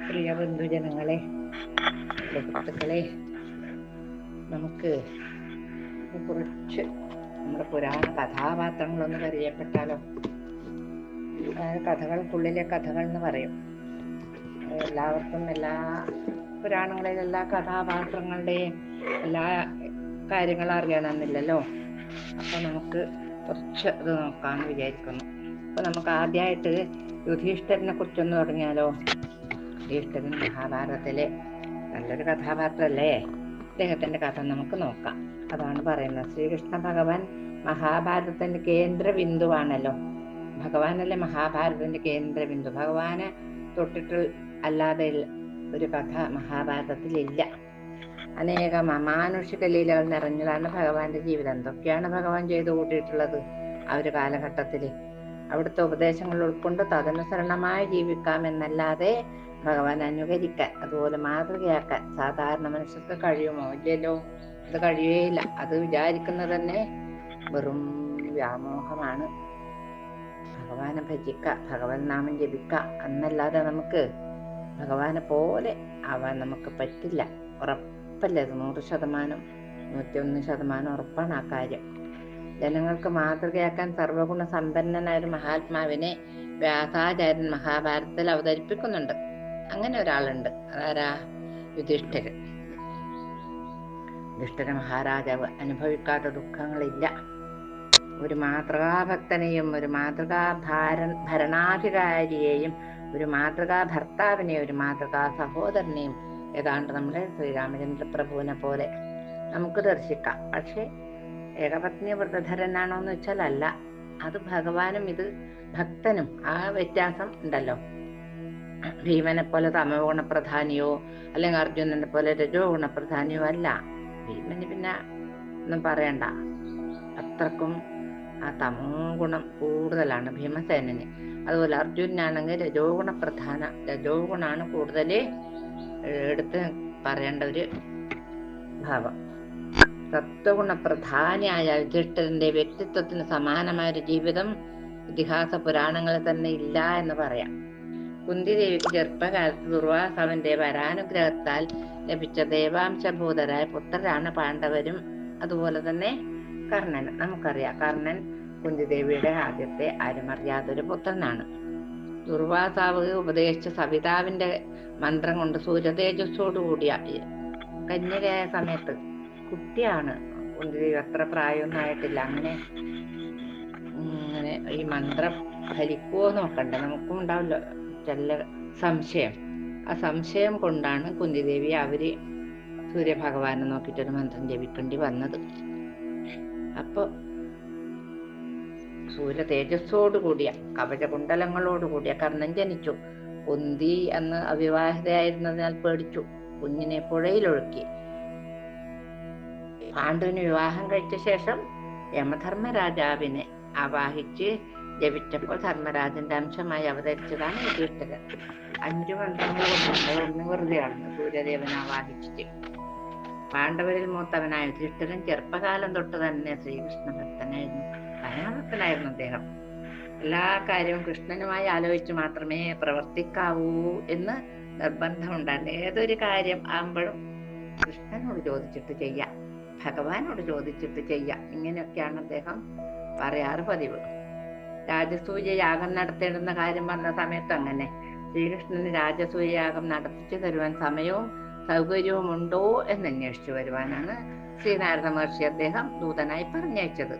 പ്രിയ ബന്ധുജനങ്ങളെ, സുഹൃത്തുക്കളെ, നമുക്ക് കുറച്ച് നമ്മുടെ പുരാണ കഥാപാത്രങ്ങളൊന്ന് പരിചയപ്പെട്ടാലോ? കഥകൾക്കുള്ളിലെ കഥകൾ എന്ന് പറയും. എല്ലാവർക്കും എല്ലാ പുരാണങ്ങളിലെ എല്ലാ കഥാപാത്രങ്ങളുടെയും എല്ലാ കാര്യങ്ങളും അറിയണമെന്നില്ലല്ലോ. അപ്പൊ നമുക്ക് കുറച്ച് ഇത് നോക്കാമെന്ന് വിചാരിക്കുന്നു. അപ്പൊ നമുക്ക് ആദ്യമായിട്ട് യുധിഷ്ഠിരനെ കുറിച്ചൊന്ന് തുടങ്ങിയാലോ? യുധിഷ്ഠിരൻ മഹാഭാരതത്തിലെ നല്ലൊരു കഥാപാത്രമല്ലേ? അദ്ദേഹത്തിന്റെ കഥ നമുക്ക് നോക്കാം. അതാണ് പറയുന്നത്. ശ്രീകൃഷ്ണ ഭഗവാൻ മഹാഭാരതത്തിന്റെ കേന്ദ്ര ബിന്ദുവാണല്ലോ. ഭഗവാനല്ലേ മഹാഭാരതത്തിന്റെ കേന്ദ്ര ബിന്ദു. ഭഗവാനെ തൊട്ടിട്ട് അല്ലാതെ ഒരു കഥ മഹാഭാരതത്തിലില്ല. അനേകം അമാനുഷിക ലീലകൾ നിറഞ്ഞതാണ് ഭഗവാന്റെ ജീവിതം. എന്തൊക്കെയാണ് ഭഗവാൻ ചെയ്തു കൂട്ടിയിട്ടുള്ളത് ആ ഒരു കാലഘട്ടത്തില്. അവിടുത്തെ ഉപദേശങ്ങൾ ഉൾക്കൊണ്ട് തദനുസരണമായി ജീവിക്കാമെന്നല്ലാതെ ഭഗവാൻ അനുകരിക്കാൻ, അതുപോലെ മാതൃകയാക്കാൻ സാധാരണ മനുഷ്യർക്ക് കഴിയുമോ? ഇല്ലല്ലോ. അത് കഴിയുകയില്ല. അത് വിചാരിക്കുന്നത് തന്നെ വെറും വ്യാമോഹമാണ്. ഭഗവാനെ ഭജിക്ക, ഭഗവൻ നാമം ജപിക്ക എന്നല്ലാതെ നമുക്ക് ഭഗവാനെ പോലെ ആവാൻ നമുക്ക് പറ്റില്ല. ഉറപ്പല്ലേ? 100%, 101% ഉറപ്പാണ് ആ കാര്യം. ജനങ്ങൾക്ക് മാതൃകയാക്കാൻ സർവഗുണ സമ്പന്നനായ ഒരു മഹാത്മാവിനെ വ്യാസാചാര്യൻ മഹാഭാരതത്തിൽ അവതരിപ്പിക്കുന്നുണ്ട്. അങ്ങനെ ഒരാളുണ്ട്. അതാരാ? യുധിഷ്ഠിരൻ. യുധിഷ്ഠിര മഹാരാജാവ് അനുഭവിക്കാത്ത ദുഃഖങ്ങളില്ല. ഒരു മാതൃകാഭക്തനെയും ഒരു മാതൃകാ ഭരണാധികാരിയെയും ഒരു മാതൃകാ ഭർത്താവിനെയും ഒരു മാതൃകാ സഹോദരനെയും ഏതാണ്ട് നമ്മുടെ ശ്രീരാമചന്ദ്ര പ്രഭുവിനെ പോലെ നമുക്ക് ദർശിക്കാം. പക്ഷെ ഏകപത്നി വ്രതധരനാണോ എന്ന് വെച്ചാൽ അല്ല. അത് ഭഗവാനും ഇത് ഭക്തനും ആ വ്യത്യാസം ഉണ്ടല്ലോ. ഭീമനെ പോലെ തമോ ഗുണപ്രധാനിയോ അല്ലെങ്കിൽ അർജുനനെ പോലെ രജോ ഗുണപ്രധാനിയോ അല്ല. ഭീമന് പിന്നെ ഒന്നും പറയണ്ട, അത്രക്കും ആ തമോ ഗുണം കൂടുതലാണ് ഭീമസേനന്. അതുപോലെ അർജുനാണെങ്കിൽ രജോ ഗുണാണ് കൂടുതൽ എടുത്ത് പറയേണ്ട ഒരു ഭാവം. സത്വഗുണ പ്രധാനിയായ യുധിഷ്ഠിരന്റെ വ്യക്തിത്വത്തിന് സമാനമായ ഒരു ജീവിതം ഇതിഹാസ പുരാണങ്ങളിൽ തന്നെ ഇല്ല എന്ന് പറയാം. കുന്തിദേവിക്ക് ചെറുപ്പകാലത്ത് ദുർവാസാവിന്റെ വരാനുഗ്രഹത്താൽ ലഭിച്ച ദേവാംശഭൂതരായ പുത്രരാണ് പാണ്ഡവരും അതുപോലെ തന്നെ കർണൻ. നമുക്കറിയാം, കർണൻ കുന്തിദേവിയുടെ ആദ്യത്തെ ആരുമറിയാതൊരു പുത്രനാണ്. ദുർവാസാവ് ഉപദേശിച്ച സവിതാവിന്റെ മന്ത്രം കൊണ്ട് സൂര്യതേജസ്സോടു കൂടിയ കന്യകയായ സമയത്ത്, കുട്ടിയാണ് കുന്തിദേവി, അത്ര പ്രായമൊന്നും ആയിട്ടില്ല. അങ്ങനെ ഈ മന്ത്രം ഫലിക്കുവോ നോക്കണ്ടേ? നമുക്കും ഉണ്ടാവല്ലോ ചില സംശയം. ആ സംശയം കൊണ്ടാണ് കുന്തിദേവി അവര് സൂര്യഭഗവാനെ നോക്കിയിട്ടൊരു മന്ത്രം ജപിക്കേണ്ടി വന്നത്. അപ്പൊ സൂര്യ തേജസ്സോടുകൂടിയ കവചകുണ്ടലങ്ങളോടുകൂടിയ കർണൻ ജനിച്ചു. കുന്തി അന്ന് അവിവാഹിതയായിരുന്നതിനാൽ പേടിച്ചു. കുഞ്ഞിനെ പുഴയിലൊഴുക്കി. പാണ്ഡുവിന് വിവാഹം കഴിച്ച ശേഷം യമധർമ്മരാജാവിനെ ആവാഹിച്ച് ജപിച്ചപ്പോൾ ധർമ്മരാജന്റെ അംശമായി അവതരിച്ചതാണ് യുധിഷ്ഠിരൻ. 5 മന്ത്രങ്ങൾ കൊണ്ടുണ്ട്, വെറുതെയാണ് സൂര്യദേവനെ ആവാഹിച്ചിട്ട്. പാണ്ഡവരിൽ മൂത്തവനായ യുധിഷ്ഠിരൻ ചെറുപ്പകാലം തൊട്ട് തന്നെ ശ്രീകൃഷ്ണ ഭക്തനായിരുന്നു. പരമഭക്തനായിരുന്നു അദ്ദേഹം. എല്ലാ കാര്യവും കൃഷ്ണനുമായി ആലോചിച്ച് മാത്രമേ പ്രവർത്തിക്കാവൂ എന്ന് നിർബന്ധമുണ്ടായിരുന്നു. ഏതൊരു കാര്യം ആകുമ്പോഴും കൃഷ്ണനോട് ചോദിച്ചിട്ട് ചെയ്യാം, ഭഗവാനോട് ചോദിച്ചിട്ട് ചെയ്യാം. ഇങ്ങനെയൊക്കെയാണ് അദ്ദേഹം പറയാറ് പതിവ്. രാജസൂയ യാഗം നടത്തേണ്ടുന്ന കാര്യം പറഞ്ഞ സമയത്ത് അങ്ങനെ ശ്രീകൃഷ്ണന് രാജസൂയ യാഗം നടത്തിച്ചു തരുവാൻ സമയവും സൗകര്യവും ഉണ്ടോ എന്ന് അന്വേഷിച്ചു വരുവാനാണ് ശ്രീനാരദ മഹർഷി അദ്ദേഹം ദൂതനായി പറഞ്ഞയച്ചത്.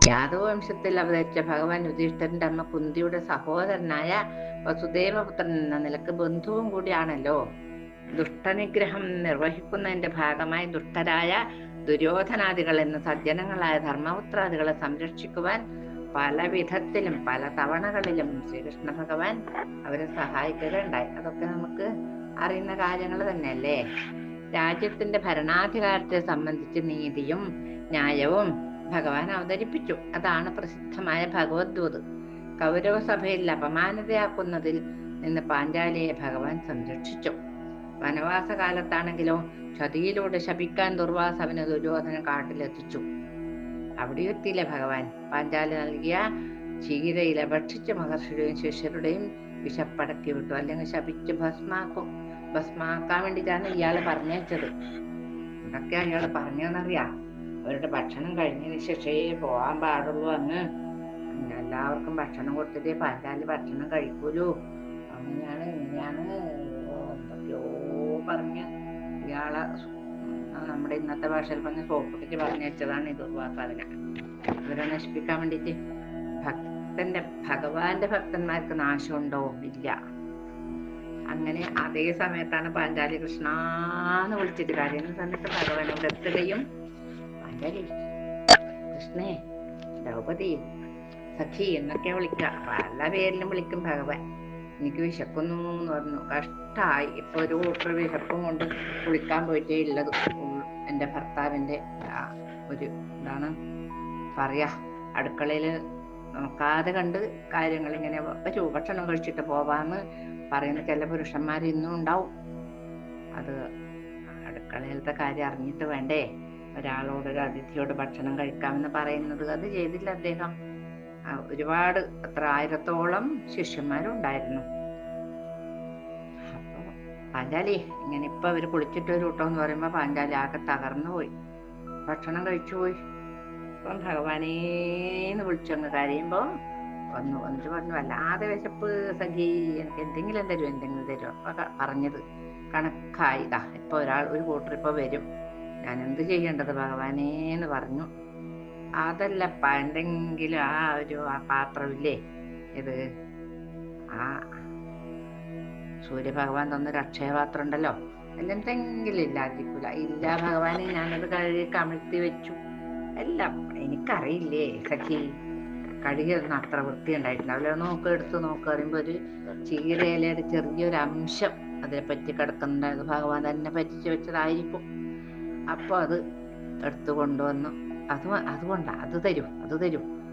യാദവ വംശത്തിൽ അവതരിച്ച ഭഗവാൻ യുധിഷ്ഠിരന്റെ അമ്മ കുന്തിയുടെ സഹോദരനായ വസുദേവപുത്രൻ എന്ന നിലക്ക് ബന്ധുവും കൂടിയാണല്ലോ. ദുഷ്ടനിഗ്രഹം നിർവഹിക്കുന്നതിന്റെ ഭാഗമായി ദുഷ്ടരായ ദുര്യോധനാദികൾ എന്ന സജ്ജനങ്ങളായ ധർമ്മപുത്രാദികളെ സംരക്ഷിക്കുവാൻ പല വിധത്തിലും പല തവണകളിലും ശ്രീകൃഷ്ണ ഭഗവാൻ അവരെ സഹായിക്കുകയുണ്ടായി. അതൊക്കെ നമുക്ക് അറിയുന്ന കാര്യങ്ങൾ തന്നെയല്ലേ. രാജ്യത്തിന്റെ ഭരണാധികാരത്തെ സംബന്ധിച്ച് നീതിയും ന്യായവും ഭഗവാൻ അവതരിപ്പിച്ചു. അതാണ് പ്രസിദ്ധമായ ഭഗവദ്ഗീത. കൗരവ സഭയിൽ അപമാനിതയാക്കുന്നതിൽ നിന്ന് പാഞ്ചാലിയെ ഭഗവാൻ സംരക്ഷിച്ചു. വനവാസകാലത്താണെങ്കിലോ ചതിയിലൂടെ ശപിക്കാൻ ദുർവാസവന് ദുര്യോധനൻ കാട്ടിലെത്തിച്ചു. അവിടെ എത്തിയില്ലേ ഭഗവാൻ? പാഞ്ചാലി നൽകിയ ചീരയില ഭക്ഷിച്ച മഹർഷിയുടെയും ശിഷ്യരുടെയും വിശപ്പടക്കി വിട്ടു, അല്ലെങ്കിൽ ശപിച്ച് ഭസ്മാക്കാൻ വേണ്ടിയിട്ടാണ് ഇയാള് പറഞ്ഞയച്ചത്. എന്തൊക്കെയാ ഇയാള് പറഞ്ഞതെന്നറിയാം? അവരുടെ ഭക്ഷണം കഴിഞ്ഞതിന് ശേഷേ പോകാൻ പാടുള്ളൂ, അങ്ങ് എല്ലാവർക്കും ഭക്ഷണം കൊടുത്തിട്ടേ പാഞ്ചാലി ഭക്ഷണം കഴിക്കൂലൂ, അങ്ങനെയാണ് ഇങ്ങനെയാണ് എന്തൊക്കെയോ പറഞ്ഞ് ഇയാളെ നമ്മുടെ ഇന്നത്തെ ഭാഷയിൽ പറഞ്ഞ് സോപ്പിട്ടിട്ട് പറഞ്ഞയച്ചതാണ് ഈ ദുർവാസാവിനെ ഇവരെ നശിപ്പിക്കാൻ വേണ്ടിയിട്ട്. ഭഗവാന്റെ ഭക്തന്മാർക്ക് നാശമുണ്ടോ? ഇല്ല. അങ്ങനെ അതേ സമയത്താണ് പാഞ്ചാലി കൃഷ്ണാന്ന് വിളിച്ചിട്ട് കാര്യം തന്നിട്ട് ഭഗവാൻ ഇവിടെ എത്തുകയും, പാഞ്ചാലി, കൃഷ്ണേ, ദ്രൗപദി, സഖി എന്നൊക്കെ വിളിക്കുക, പല പേരിലും വിളിക്കും ഭഗവാൻ. എനിക്ക് വിശക്കുന്നു എന്ന് പറഞ്ഞു. കഷ്ടായി. ഇപ്പൊ ഒരു കൂട്ടർ വിശപ്പും കൊണ്ട് കുളിക്കാൻ പോയിട്ടേ ഉള്ളത്. എൻ്റെ ഭർത്താവിൻ്റെ ഒരു എന്താണ് പറയാ, അടുക്കളയില് നോക്കാതെ കണ്ട് കാര്യങ്ങൾ ഇങ്ങനെ ഭക്ഷണം കഴിച്ചിട്ട് പോവാന്ന് പറയുന്ന ചില പുരുഷന്മാർ ഇന്നും ഉണ്ടാവും. അത് അടുക്കളയിലത്തെ കാര്യം അറിഞ്ഞിട്ട് വേണ്ടേ ഒരാളോട്, ഒരു അതിഥിയോട് ഭക്ഷണം കഴിക്കാമെന്ന് പറയുന്നത്? അത് ചെയ്തില്ല അദ്ദേഹം. ഒരുപാട്, എത്ര 1000-ഓളം ശിഷ്യന്മാരുണ്ടായിരുന്നു. അപ്പൊ പാഞ്ചാലി ഇങ്ങനെ ഇപ്പൊ അവര് കുളിച്ചിട്ട് ഒരു കൂട്ടം എന്ന് പറയുമ്പോ പാഞ്ചാലി ആകെ തകർന്നു പോയി, ഭക്ഷണം കഴിച്ചു പോയി. അപ്പം ഭഗവാനേന്ന് വിളിച്ചങ്ങ് കരയുമ്പോ വന്നിട്ട് പറഞ്ഞു, വല്ലാതെ വിശപ്പ് സഖി, എനിക്ക് എന്തെങ്കിലും തരുമോ? അപ്പൊ പറഞ്ഞത് കണക്കായി, ഇപ്പൊ ഒരു കൂട്ടർ ഇപ്പൊ വരും, ഞാൻ എന്ത് ചെയ്യേണ്ടത് ഭഗവാനേന്ന് പറഞ്ഞു. അതല്ലപ്പ, എന്തെങ്കിലും ആ പാത്രമില്ലേ, ഇത് ആ സൂര്യഭഗവാൻ തന്നൊരു അക്ഷയപാത്രം ഉണ്ടല്ലോ, എന്തെങ്കിലും ഇല്ലാതിരിക്കൂല. ഇല്ല ഭഗവാനെ, ഞാനത് കഴുകി കമിഴ്ത്തി വെച്ചു. എല്ലാം എനിക്കറിയില്ലേ സഖി, കഴുകിയൊന്നും അത്ര വൃത്തി ഉണ്ടായിട്ടുണ്ടാവില്ല. എടുത്ത് പറയുമ്പോ ഒരു ചീരയിലയുടെ ചെറിയൊരു അംശം അതിനെ പറ്റി കിടക്കുന്നുണ്ടായത്, ഭഗവാൻ തന്നെ പറ്റിച്ചു വെച്ചതായിരിക്കും. അപ്പൊ അത് എടുത്തു കൊണ്ടുവന്നു. അതുകൊണ്ടാ അത് തരൂ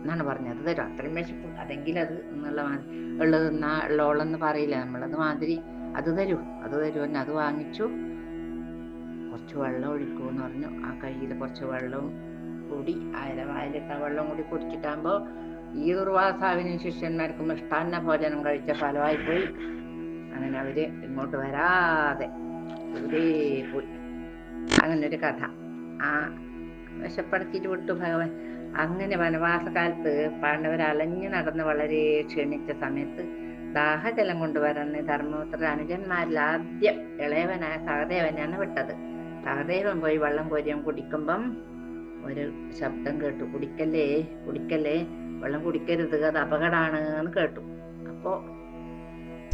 എന്നാണ് പറഞ്ഞത്. അത് തരും, അത്രയും വിശപ്പ്, അതെങ്കിലും അത് എന്നുള്ള ഉള്ളത് ഉള്ളോളെന്ന് പറയില്ല നമ്മളത് മാതിരി. അത് തരൂ എന്ന് അത് വാങ്ങിച്ചു. കുറച്ച് വെള്ളം ഒഴിക്കൂന്ന് പറഞ്ഞു. ആ കയ്യിൽ കുറച്ച് വെള്ളവും കൂടി, വായിലിട്ട വെള്ളം കൂടി കുടിച്ചിട്ടാകുമ്പോ ഈ ദുർവാസാവിനും ശിഷ്യന്മാർക്കും മിഷ്ടാന്ന ഭോജനം കഴിച്ച ഫലമായി പോയി. അങ്ങനെ അവര് ഇങ്ങോട്ട് വരാതെ പോയി. അങ്ങനെ ഒരു കഥ. ആ വിശപ്പെടുത്തിയിട്ട് വിട്ടു ഭഗവാൻ. അങ്ങനെ വനവാസകാലത്ത് പാണ്ഡവർ അലഞ്ഞു നടന്ന് വളരെ ക്ഷീണിച്ച സമയത്ത് ദാഹജലം കൊണ്ടുവരാൻ ധർമ്മപുത്ര അനുജന്മാരിൽ ആദ്യം ഇളയവനായ സഹദേവനെയാണ് വിട്ടത്. സഹദേവൻ പോയി വെള്ളം കോരിയം കുടിക്കുമ്പം ഒരു ശബ്ദം കേട്ടു, കുടിക്കല്ലേ, വെള്ളം കുടിക്കരുത്, അത് അപകടമാണ് എന്ന് കേട്ടു. അപ്പോ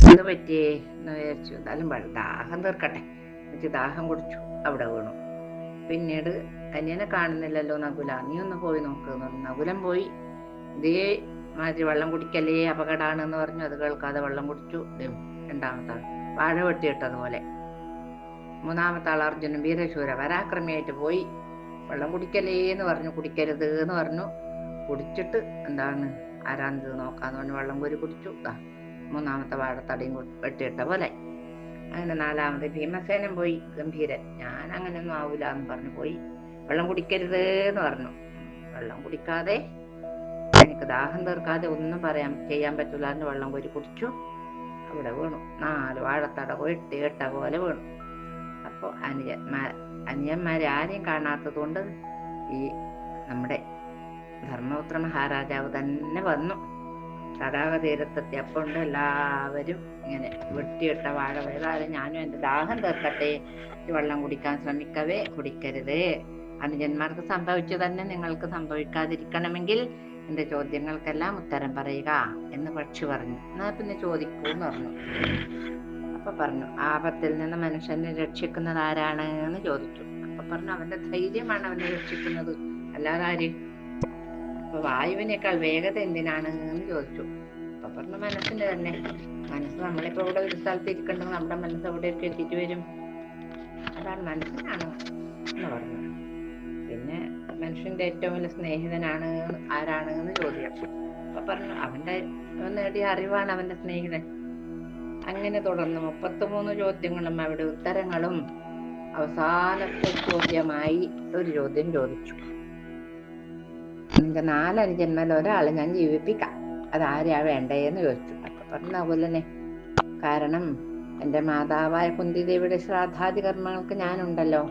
എന്ത് പറ്റിയേ എന്ന് വിചാരിച്ചു, എന്തായാലും ദാഹം തീർക്കട്ടെ എന്നിട്ട് ദാഹം കുടിച്ചു. അവിടെ വീണു. പിന്നീട് അനിയനെ കാണുന്നില്ലല്ലോ നകുല, നീ ഒന്ന് പോയി നോക്കുന്നു പറഞ്ഞു. നകുലൻ പോയി. ഇതേ മാതിരി വെള്ളം കുടിക്കല്ലേ, അപകടമാണെന്ന് പറഞ്ഞു. അത് കേൾക്കാതെ വെള്ളം കുടിച്ചു. രണ്ടാമത്തെ ആൾ വാഴ വെട്ടിയിട്ടതുപോലെ. മൂന്നാമത്തെ ആൾ അർജുനൻ വീരശൂര പരാക്രമിയായിട്ട് പോയി. വെള്ളം കുടിക്കല്ലേ എന്ന് പറഞ്ഞു, കുടിക്കരുത് എന്ന് പറഞ്ഞു. കുടിച്ചിട്ട് എന്താണ് ആരാന്ത് നോക്കാന്ന് പറഞ്ഞു വെള്ളം കോരി കുടിച്ചു. മൂന്നാമത്തെ വാഴത്തടിയും വെട്ടിയിട്ട പോലെ. അങ്ങനെ നാലാമത് ഭീമസേനൻ പോയി. ഗംഭീരൻ, ഞാൻ അങ്ങനെയൊന്നും ആവൂല എന്ന് പറഞ്ഞു പോയി. വെള്ളം കുടിക്കരുത് എന്ന് പറഞ്ഞു. വെള്ളം കുടിക്കാതെ, എനിക്ക് ദാഹം തീർക്കാതെ ഒന്നും ചെയ്യാൻ പറ്റില്ല എന്ന് വെള്ളം കോരി കുടിച്ചു. അവിടെ വീണു. 4 വാഴത്തട വെട്ടിയിട്ട പോലെ വീണു. അപ്പൊ അനിയന്മാരെ ആരെയും കാണാത്തത് കൊണ്ട് ഈ നമ്മുടെ ധർമ്മപുത്ര മഹാരാജാവ് തന്നെ വന്നു. തടാക തീരത്തെത്തിയപ്പോണ്ട് എല്ലാവരും ഇങ്ങനെ വെട്ടിയിട്ട വാഴ വേതാലും ഞാനും എൻ്റെ ദാഹം തീർക്കട്ടെ, വെള്ളം കുടിക്കാൻ ശ്രമിക്കവേ കുടിക്കരുത്, അനുജന്മാർക്ക് സംഭവിച്ചു തന്നെ നിങ്ങൾക്ക് സംഭവിക്കാതിരിക്കണമെങ്കിൽ എൻ്റെ ചോദ്യങ്ങൾക്കെല്ലാം ഉത്തരം പറയുക എന്ന് പക്ഷി പറഞ്ഞു. എന്നാ പിന്നെ ചോദിക്കൂന്ന് പറഞ്ഞു. അപ്പൊ പറഞ്ഞു, ആപത്തിൽ നിന്ന് മനുഷ്യനെ രക്ഷിക്കുന്നത് ആരാണ് എന്ന് ചോദിച്ചു. അപ്പൊ പറഞ്ഞു, അവന്റെ ധൈര്യമാണ് അവനെ രക്ഷിക്കുന്നത്, അല്ലാതെ ആര്? അപ്പൊ വായുവിനേക്കാൾ വേഗത എന്തിനാണ് എന്ന് ചോദിച്ചു. അപ്പൊ പറഞ്ഞു, മനസ്സിന്റെ തന്നെ. മനസ്സ് നമ്മളിപ്പോ ഇവിടെ ഒരു സ്ഥലത്ത് ഇരിക്കണ്ടെങ്കിൽ നമ്മുടെ മനസ്സ് എവിടെയൊക്കെ എത്തിച്ചു വരും, അതാണ് മനസ്സിനാണ് എന്ന് പറഞ്ഞു. പിന്നെ മനുഷ്യന്റെ ഏറ്റവും വലിയ സ്നേഹിതനാണ് ആരാണ് എന്ന് ചോദിച്ചു. അപ്പൊ പറഞ്ഞു, അവൻ നേടിയ അറിവാണ് അവന്റെ സ്നേഹിതൻ. അങ്ങനെ തുടർന്ന് 33 ചോദ്യങ്ങളും അവിടെ ഉത്തരങ്ങളും. അവസാനത്തെ ചോദ്യമായി ഒരു ചോദ്യം ചോദിച്ചു, നിന്റെ 4 അനുജന്മാരിൽ ഒരാളെ ഞാൻ ജീവിപ്പിക്കാം, അതാരെയാ വേണ്ടേന്ന് ചോദിച്ചു. അപ്പൊ പറഞ്ഞു, നകുലനെ. കാരണം എൻ്റെ മാതാവായ കുന്തിദേവിയുടെ ശ്രാദ്ധാദി കർമ്മങ്ങൾക്ക് ഞാനുണ്ടല്ലോ.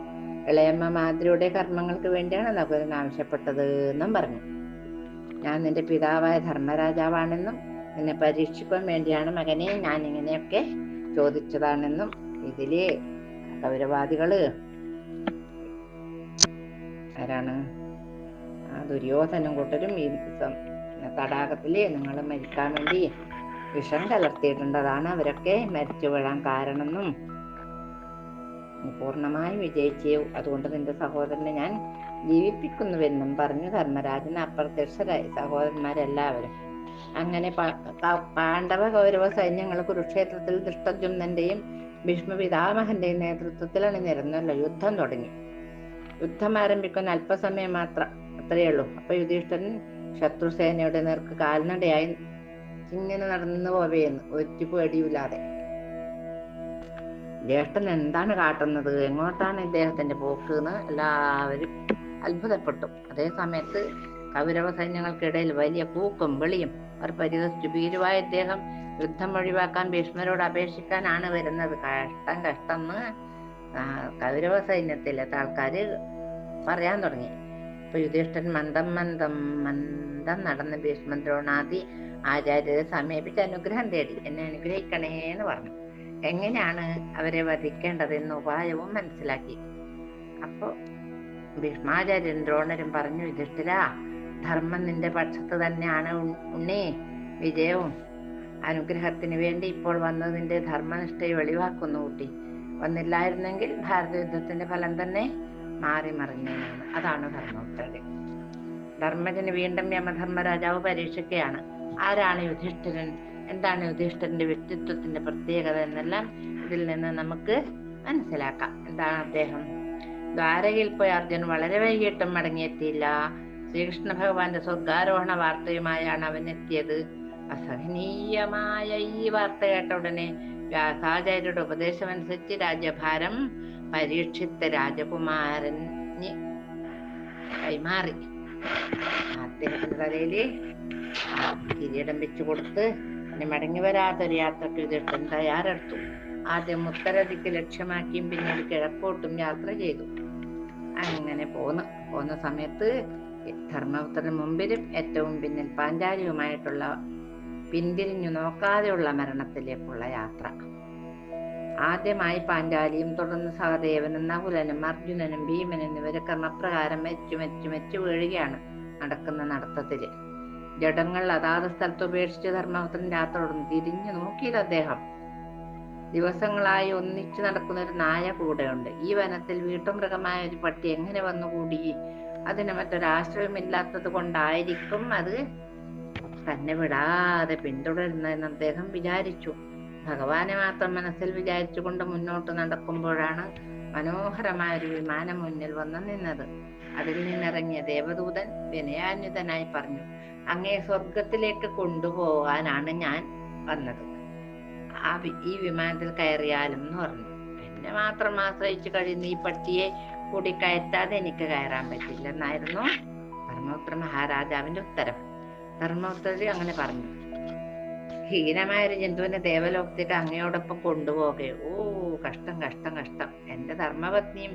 ഇളയമ്മ മാതൃയുടെ കർമ്മങ്ങൾക്ക് വേണ്ടിയാണ് നകുലൻ ആവശ്യപ്പെട്ടത് എന്നും പറഞ്ഞു. ഞാൻ നിന്റെ പിതാവായ ധർമ്മരാജാവാണെന്നും നിന്നെ പരീക്ഷിക്കാൻ വേണ്ടിയാണ് മകനെ ഞാൻ ഇങ്ങനെയൊക്കെ ചോദിച്ചതാണെന്നും ഇതില് കൗരവാദികള് ആരാണ്? ദുര്യോധനും കൂട്ടരും ഈ തടാകത്തില് നിങ്ങൾ മരിക്കാൻ വേണ്ടി വിഷം കലർത്തിയിട്ടുണ്ടതാണ് അവരൊക്കെ മരിച്ചു വീഴാൻ കാരണമെന്നും പൂർണ്ണമായി വിജയിച്ചു, അതുകൊണ്ട് നിന്റെ സഹോദരനെ ഞാൻ ജീവിപ്പിക്കുന്നുവെന്നും പറഞ്ഞു ധർമ്മരാജൻ അപ്രത്യക്ഷരായി സഹോദരന്മാരെല്ലാവരും. അങ്ങനെ പാണ്ഡവ കൗരവ സൈന്യങ്ങൾ കുരുക്ഷേത്രത്തിൽ ദൃഷ്ടദ്യുമ്നന്റെയും ഭീഷ്മ പിതാമഹന്റെയും നേതൃത്വത്തിൽ അണിനിരന്നല്ലോ. യുദ്ധം തുടങ്ങി. യുദ്ധം ആരംഭിക്കുന്ന അല്പസമയം മാത്രം, അത്രയേ ഉള്ളൂ. അപ്പൊ യുധിഷ്ഠിരൻ ശത്രുസേനയുടെ നേർക്ക് കാൽനടയായി ഇങ്ങനെ നടന്നു പോവേന്ന് ഒരു പേടിയില്ലാതെ. ജ്യേഷ്ഠൻ എന്താണ് കാട്ടുന്നത്, എങ്ങോട്ടാണ് ഇദ്ദേഹത്തിന്റെ പോക്ക് എന്ന് എല്ലാവരും അത്ഭുതപ്പെട്ടു. അതേ സമയത്ത് കൗരവ സൈന്യങ്ങൾക്കിടയിൽ വലിയ കൂക്കും വിളിയും. അവർ പരിഹസിച്ചു. ഭീരുവായ ഇദ്ദേഹം യുദ്ധം ഒഴിവാക്കാൻ ഭീഷ്മരോട് അപേക്ഷിക്കാനാണ് വരുന്നത്. കഷ്ടം കഷ്ടം എന്ന് കൗരവ സൈന്യത്തിലെ ആൾക്കാര് പറയാൻ തുടങ്ങി. അപ്പൊ യുധിഷ്ഠിരൻ മന്ദം മന്ദം മന്ദം നടന്ന് ഭീഷ്മ ദ്രോണാദി ആചാര്യരെ സമീപിച്ച് അനുഗ്രഹം തേടി. എന്നെ അനുഗ്രഹിക്കണേന്ന് പറഞ്ഞു. എങ്ങനെയാണ് അവരെ വധിക്കേണ്ടതെന്ന് ഉപായവും മനസ്സിലാക്കി. അപ്പൊ ഭീഷ്മാചാര്യൻ ദ്രോണരും പറഞ്ഞു, യുധിഷ്ഠിര, ധർമ്മം നിന്റെ പക്ഷത്ത് തന്നെയാണ് ഉണ്ണി. വിജയവും അനുഗ്രഹത്തിന് വേണ്ടി ഇപ്പോൾ വന്നതിന്റെ ധർമ്മനിഷ്ഠയെ വെളിവാക്കുന്നു കുട്ടി. വന്നില്ലായിരുന്നെങ്കിൽ ഭാരത യുദ്ധത്തിന്റെ ഫലം തന്നെ മാറി മറിഞ്ഞാണ്. അതാണ് ധർമ്മോത്തരൻ. ധർമ്മജന് വീണ്ടും യമധർമ്മരാജാവ് പരീക്ഷിക്കുകയാണ്. ആരാണ് യുധിഷ്ഠിരൻ, എന്താണ് യുധിഷ്ഠിരന്റെ വ്യക്തിത്വത്തിന്റെ പ്രത്യേകത എന്നെല്ലാം ഇതിൽ നിന്ന് നമുക്ക് മനസ്സിലാക്കാം. എന്താണ് അദ്ദേഹം? ദ്വാരകയിൽ പോയി അർജുൻ വളരെ വൈകിട്ടും മടങ്ങിയെത്തിയില്ല. ശ്രീകൃഷ്ണ ഭഗവാന്റെ സ്വർഗാരോഹണ വാർത്തയുമായാണ് അവൻ എത്തിയത്. അസഹനീയമായ ഈ വാർത്ത കേട്ട ഉടനെ വ്യാസാചാര്യരുടെ ഉപദേശമനുസരിച്ച് രാജ്യഭാരം പരീക്ഷിത്ത രാജകുമാരന് കൈമാറി. അദ്ദേഹത്തിന്റെ തലയില് കിരീടം വെച്ചു കൊടുത്ത് മടങ്ങി വരാത്തൊരു യാത്രക്ക് യുധിഷ്ഠിരൻ തയ്യാറെടുത്തു. ആദ്യം ഉത്തരദിക്ക് ലക്ഷ്യമാക്കിയും പിന്നീട് കിഴക്കോട്ടും യാത്ര ചെയ്തു. അങ്ങനെ പോന്ന സമയത്ത് ധർമ്മപുത്രന് മുമ്പിലും ഏറ്റവും പിന്നിൽ പാഞ്ചാലിയുമായിട്ടുള്ള പിന്തിരിഞ്ഞു നോക്കാതെയുള്ള മരണത്തിലേക്കുള്ള യാത്ര. ആദ്യമായി പാഞ്ചാലിയും തുടർന്ന് സഹദേവനും നകുലനും അർജുനനും ഭീമനും എന്നിവരെ ക്രമപ്രകാരം മരിച്ചു വീഴുകയാണ് നടക്കുന്ന നടത്തത്തില്. ജഡങ്ങൾ അതാത് സ്ഥലത്ത് ഉപേക്ഷിച്ച് ധർമ്മപുത്രൻ യാത്ര തുടർന്ന് തിരിഞ്ഞു നോക്കിയത് അദ്ദേഹം. ദിവസങ്ങളായി ഒന്നിച്ചു നടക്കുന്ന ഒരു നായ കൂടെയുണ്ട്. ഈ വനത്തിൽ വീട്ടുമൃഗമായ ഒരു പട്ടി എങ്ങനെ വന്നുകൂടി? അതിന് മറ്റൊരാശ്രയമില്ലാത്തത് കൊണ്ടായിരിക്കും അത് തന്നെ വിടാതെ പിന്തുടരുന്നതെന്ന് അദ്ദേഹം വിചാരിച്ചു. ഭഗവാനെ മാത്രം മനസ്സിൽ വിചാരിച്ചുകൊണ്ട് മുന്നോട്ട് നടക്കുമ്പോഴാണ് മനോഹരമായ ഒരു വിമാനം മുന്നിൽ വന്നു നിന്നത്. അതിൽ നിന്നിറങ്ങിയ ദേവദൂതൻ വിനയാന്വിതനായി പറഞ്ഞു, അങ്ങേ സ്വർഗത്തിലേക്ക് കൊണ്ടുപോകാനാണ് ഞാൻ വന്നത്. ഈ വിമാനത്തിൽ കയറിയാലും എന്ന് പറഞ്ഞു. എന്നെ മാത്രം ആശ്രയിച്ചു കഴിയുന്ന ഈ പട്ടിയെ കൂടി കയറ്റാതെ എനിക്ക് കയറാൻ പറ്റില്ല എന്നായിരുന്നു ധർമ്മപുത്ര മഹാരാജാവിന്റെ ഉത്തരം. ധർമ്മപുത്രർ അങ്ങനെ പറഞ്ഞു, ഹീനമായ ഒരു ജന്തുവിനെ ദേവലോകത്തേക്ക് അങ്ങയോടൊപ്പം കൊണ്ടുപോകെ. ഓ കഷ്ടം കഷ്ടം കഷ്ടം. എന്റെ ധർമ്മപത്നിയും,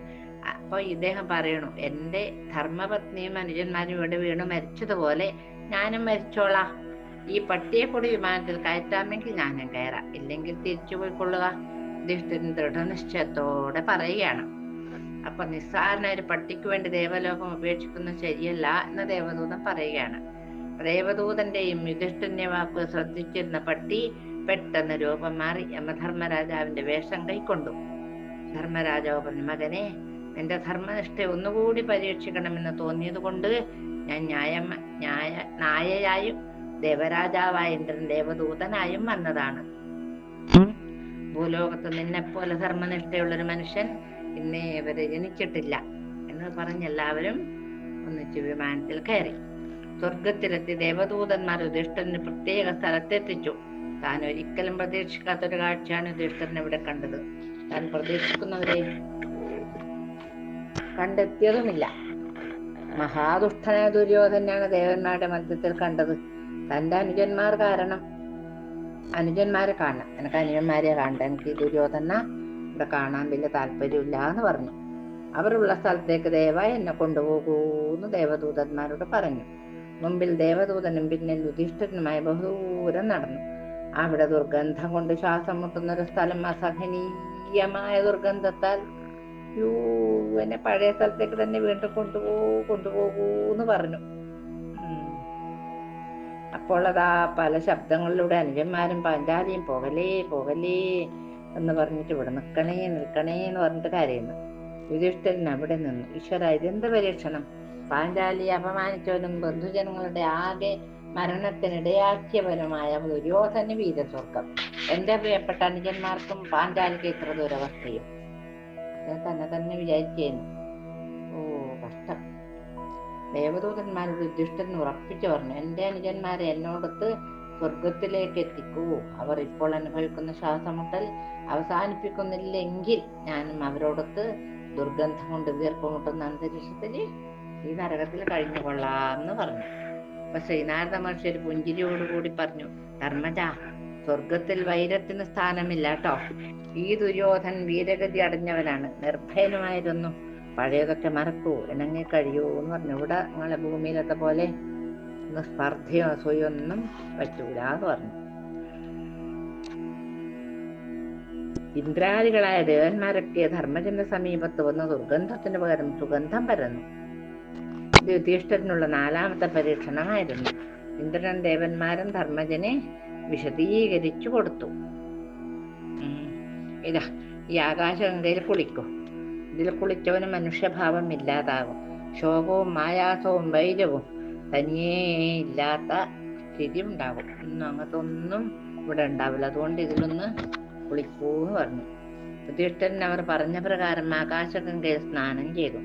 അപ്പൊ ഇദ്ദേഹം പറയണു, എന്റെ ധർമ്മപത്നിയും അനുജന്മാരും ഇവിടെ വീണു മരിച്ചതുപോലെ ഞാനും മരിച്ചോളാം. ഈ പട്ടിയെ കൂടി വിമാനത്തിൽ കയറ്റാമെങ്കിൽ ഞാനും കയറാം, ഇല്ലെങ്കിൽ തിരിച്ചു പോയിക്കൊള്ളുക. യുധിഷ്ഠിരൻ ദൃഢനിശ്ചയത്തോടെ പറയുകയാണ്. അപ്പൊ നിസ്സാരന ഒരു പട്ടിക്ക് വേണ്ടി ദേവലോകം ഉപേക്ഷിക്കുന്നത് ശരിയല്ല എന്ന് ദേവദൂതൻ പറയുകയാണ്. ദേവദൂതന്റെയും യുധിഷ്ഠിരന്റെ വാക്ക് ശ്രദ്ധിച്ചിരുന്ന പട്ടി പെട്ടെന്ന് രൂപം മാറി യമധർമ്മരാജാവിന്റെ വേഷം കൈക്കൊണ്ടു. ധർമ്മരാജാവ് പറഞ്ഞു, മകനെ, നിന്റെ ധർമ്മനിഷ്ഠ ഒന്നുകൂടി പരീക്ഷിക്കണമെന്ന് തോന്നിയത് കൊണ്ട് ഞാൻ നായയായും ദേവരാജാവായ ഇന്ദ്രൻ ദേവദൂതനായും വന്നതാണ്. ഭൂലോകത്ത് നിന്നെപ്പോലെ ധർമ്മനിഷ്ഠയുള്ളൊരു മനുഷ്യൻ ഇന്നേ വരെ ജനിച്ചിട്ടില്ല എന്ന് പറഞ്ഞെല്ലാവരും ഒന്നിച്ച് വിമാനത്തിൽ കയറി. സ്വർഗത്തിലെത്തി ദേവദൂതന്മാർ യുധിഷ്ഠിരന് പ്രത്യേക സ്ഥലത്തെത്തിച്ചു. താൻ ഒരിക്കലും പ്രതീക്ഷിക്കാത്തൊരു കാഴ്ചയാണ് യുധിഷ്ഠിരൻ ഇവിടെ കണ്ടത്. താൻ പ്രതീക്ഷിക്കുന്നവരെ കണ്ടെത്തിയതുമില്ല. മഹാദുഷ്ടനായ ദുര്യോധനാണ് ദേവന്മാരുടെ മധ്യത്തിൽ കണ്ടത്. തന്റെ അനുജന്മാർ കാരണം അനുജന്മാരെ കാണണം, എനിക്ക് അനുജന്മാരെ കാണണ്ട, എനിക്ക് ദുര്യോധന ഇവിടെ കാണാൻ വലിയ താല്പര്യമില്ല എന്ന് പറഞ്ഞു. അവരുള്ള സ്ഥലത്തേക്ക് ദയവായി എന്നെ കൊണ്ടുപോകൂന്ന് ദേവദൂതന്മാരോട് പറഞ്ഞു. മുമ്പിൽ ദേവദൂതനും പിന്നിൽ യുധിഷ്ഠിരനുമായി ബഹുദൂരം നടന്നു. അവിടെ ദുർഗന്ധം കൊണ്ട് ശ്വാസം മുട്ടുന്നൊരു സ്ഥലം, അസഹനീയമായ ദുർഗന്ധത്താൽ എന്നെ പഴയ സ്ഥലത്തേക്ക് തന്നെ വീണ്ടും കൊണ്ടുപോകൂന്ന് പറഞ്ഞു. അപ്പോൾ അതാ പല ശബ്ദങ്ങളിലൂടെ അനുജന്മാരും പാഞ്ചാലിയും പോകലേ പോകലേ എന്ന് പറഞ്ഞിട്ട് ഇവിടെ നിൽക്കണേ എന്ന് പറഞ്ഞിട്ട് കരയുന്നു. യുധിഷ്ഠിരൻ അവിടെ നിന്നു. ഈശ്വര, ഇതെന്ത് പരീക്ഷണം! പാഞ്ചാലിയെ അപമാനിച്ചവനും ബന്ധുജനങ്ങളുടെ ആകെ മരണത്തിനിടയാക്കിയവനുമായ ദുര്യോധന വീരസ്വർഗം. എന്റെ പ്രിയപ്പെട്ട അനുജന്മാർക്കും പാഞ്ചാലിക്ക് ഇത്ര ദുരവസ്ഥയും. ഞാൻ തന്നെ വിചാരിക്കുന്നു. ഓ കഷ്ടം! ദേവദൂതന്മാരോട് യുധിഷ്ഠിരൻ ഉറപ്പിച്ചു പറഞ്ഞു, എന്റെ അനുജന്മാരെ എന്നോടൊത്ത് സ്വർഗത്തിലേക്ക് എത്തിക്കൂ. അവർ ഇപ്പോൾ അനുഭവിക്കുന്ന ശ്വാസമുട്ടൽ അവസാനിപ്പിക്കുന്നില്ലെങ്കിൽ ഞാനും അവരോടൊത്ത് ദുർഗന്ധം കൊണ്ട് വീർപ്പുമുട്ടുന്ന അന്തരീക്ഷത്തില് ഈ നരകത്തിൽ കഴിഞ്ഞു കൊള്ളാമെന്ന് പറഞ്ഞു. അപ്പൊ ശ്രീനാരദ മഹർഷി ഒരു പുഞ്ചിരിയോടുകൂടി പറഞ്ഞു, ധർമ്മജ, സ്വർഗത്തിൽ വൈരത്തിന് സ്ഥാനമില്ല കേട്ടോ. ഈ ദുര്യോധൻ വീരഗതി അടഞ്ഞവനാണ്, നിർഭയനുമായിരുന്നു. പഴയതൊക്കെ മറക്കൂ, ഇണങ്ങി കഴിയൂ എന്ന് പറഞ്ഞു. ഇവിടെ നിങ്ങളെ ഭൂമിയിലത്തെ പോലെ സ്പർദ്ധയോ അസൂയൊന്നും പറ്റൂല എന്ന് പറഞ്ഞു. ഇന്ദ്രാദികളായ ദേവന്മാരൊക്കെ ധർമ്മജന്റെ സമീപത്ത് വന്ന് ദുർഗന്ധത്തിന് പകരം സുഗന്ധം പരന്നു. ഇത് യുധിഷ്ഠിരനുള്ള 4ാമത്തെ പരീക്ഷണമായിരുന്നു. ഇന്ദ്രൻ ദേവന്മാരും ധർമ്മജനെ വിശദീകരിച്ചു കൊടുത്തു. ഇതാ ഈ ആകാശഗംഗയിൽ കുളിക്കൂ. ഇതിൽ കുളിച്ചവന് മനുഷ്യഭാവം ഇല്ലാതാകും. ശോകവും ആയാസവും വൈരവും തനിയേ ഇല്ലാത്ത സ്ഥിതി ഉണ്ടാകും. അങ്ങനത്തെ ഒന്നും ഇവിടെ ഉണ്ടാവില്ല. അതുകൊണ്ട് ഇതിലൊന്ന് കുളിക്കൂന്ന് പറഞ്ഞു. യുധിഷ്ഠിരൻ അവർ പറഞ്ഞ പ്രകാരം ആകാശഗംഗയിൽ സ്നാനം ചെയ്തു.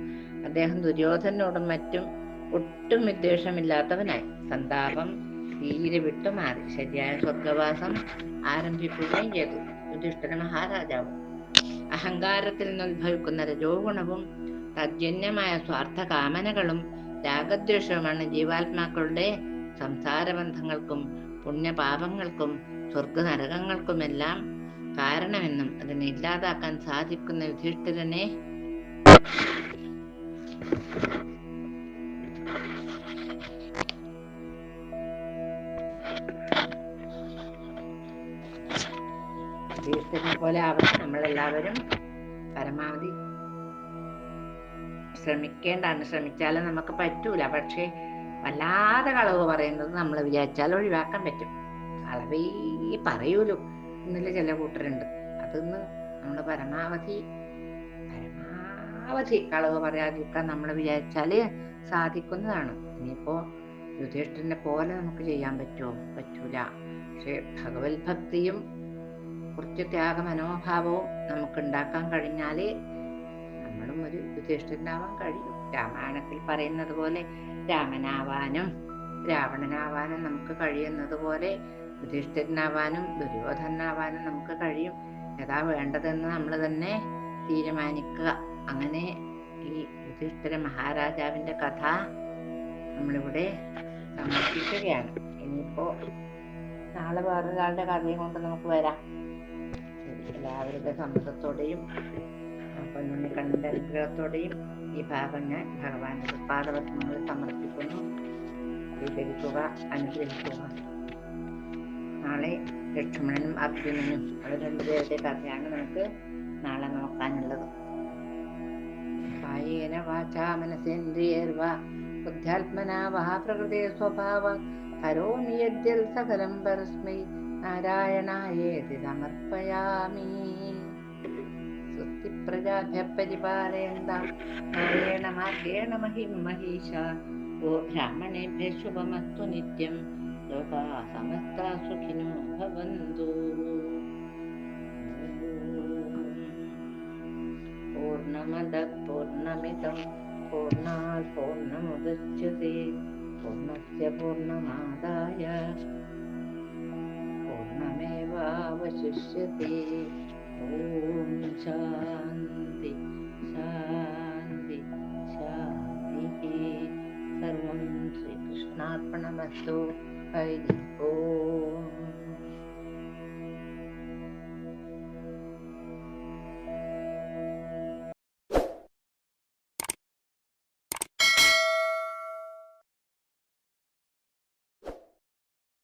അദ്ദേഹം ദുര്യോധനോടും മറ്റും ഒട്ടും വിദ്വേഷമില്ലാത്തവനായി. സന്താപം തീരെ വിട്ടുമാറി ശരിയായ സ്വർഗവാസം ആരംഭിക്കുകയും ചെയ്തു. യുധിഷ്ഠിര മഹാരാജാവ് അഹങ്കാരത്തിൽ നിന്നുദ്ഭവിക്കുന്ന രജോ ഗുണവും തജ്ജന്യമായ സ്വാർത്ഥ കാമനകളും രാഗദ്വേഷവുമാണ് ജീവാത്മാക്കളുടെ സംസാരബന്ധങ്ങൾക്കും പുണ്യപാപങ്ങൾക്കും സ്വർഗനരകങ്ങൾക്കുമെല്ലാം കാരണമെന്നും അതിനെ ഇല്ലാതാക്കാൻ സാധിക്കുന്ന യുധിഷ്ഠിരനെ പോലെ ആവണം. നമ്മളെല്ലാവരും പരമാവധി ശ്രമിച്ചാലും നമുക്ക് പറ്റൂല. പക്ഷെ വല്ലാതെ കളവ് പറയുന്നത് നമ്മൾ വിചാരിച്ചാൽ ഒഴിവാക്കാൻ പറ്റും. കളവേ പറയൂലോ എന്നില്ല ചില കൂട്ടരുണ്ട്. അതൊന്ന് നമ്മൾ പരമാവധി കളവ് പറയാതിരിക്കാൻ നമ്മൾ വിചാരിച്ചാല് സാധിക്കുന്നതാണ്. ഇനിയിപ്പോ യുധിഷ്ഠിരനെ പോലെ നമുക്ക് ചെയ്യാൻ പറ്റുമോ? പറ്റൂല. പക്ഷെ ഭഗവത് ഭക്തിയും കുറച്ച് ത്യാഗ മനോഭാവവും നമുക്ക് ഉണ്ടാക്കാൻ കഴിഞ്ഞാല് നമ്മളും ഒരു യുധിഷ്ഠിരനാവാൻ കഴിയും. രാമായണത്തിൽ പറയുന്നത് പോലെ രാമനാവാനും രാവണനാവാനും നമുക്ക് കഴിയുന്നത് പോലെ യുധിഷ്ഠിരനാവാനും ദുര്യോധനാവാനും നമുക്ക് കഴിയും. ഏതാ വേണ്ടതെന്ന് നമ്മൾ തന്നെ തീരുമാനിക്കുക. അങ്ങനെ ഈ യുധിഷ്ഠിര മഹാരാജാവിന്റെ കഥ നമ്മളിവിടെ സമർപ്പിക്കുകയാണ്. ഇനിയിപ്പോ നാളെ വേറൊരാളുടെ കഥയും കൊണ്ട് നമുക്ക് വരാം. എല്ലാവരുടെ സമ്മതത്തോടെയും പൊന്നുണ്ണി കണ്ണന്റെ അനുഗ്രഹത്തോടെയും ഈ ഭാഗം ഞാൻ ഭഗവാന്റെ പാദപത്മങ്ങളിൽ സമർപ്പിക്കുന്നു. സ്വീകരിക്കുക, അനുഗ്രഹിക്കുക. നാളെ ലക്ഷ്മണനും അർജുനനും അവർ രണ്ടുപേരുടെ കഥയാണ് നമുക്ക് നാളെ നോക്കാനുള്ളത്. കായേന വാചാ മനസേന്ദ്രിയർവാ ബുദ്ധ്യാത്മനാ വഃ പ്രകൃതേ സ്വഭാവാ കരോമി യദ്യൽ സകലം പരസ്മൈ നാരായണായേതി സമർപ്പയാമി. സ്വസ്തി പ്രജാഭ്യഃ പരിപാലയന്താം ന്യായേന മാർഗേണ മഹിം മഹീഷാ. ഗോ ബ്രാഹ്മണേഭ്യഃ ശുഭമസ്തു നിത്യം. ലോകാ സമസ്താ സുഖിനോ ഭവന്തു. പൂർണ്ണമദഃ പൂർണ്ണമിദം പൂർണ്ണാത് പൂർണ്ണമുദച്യത്തെ പൂർണ്ണസ്യ പൂർണ്ണമാദായ പൂർണ്ണമേവാവശിഷ്യത്തെ. ഓം ശാന്തി ശാന്തി ശാന്തി. സർവം ശ്രീകൃഷ്ണാർപ്പണമസ്തു. ഹരി ഓം.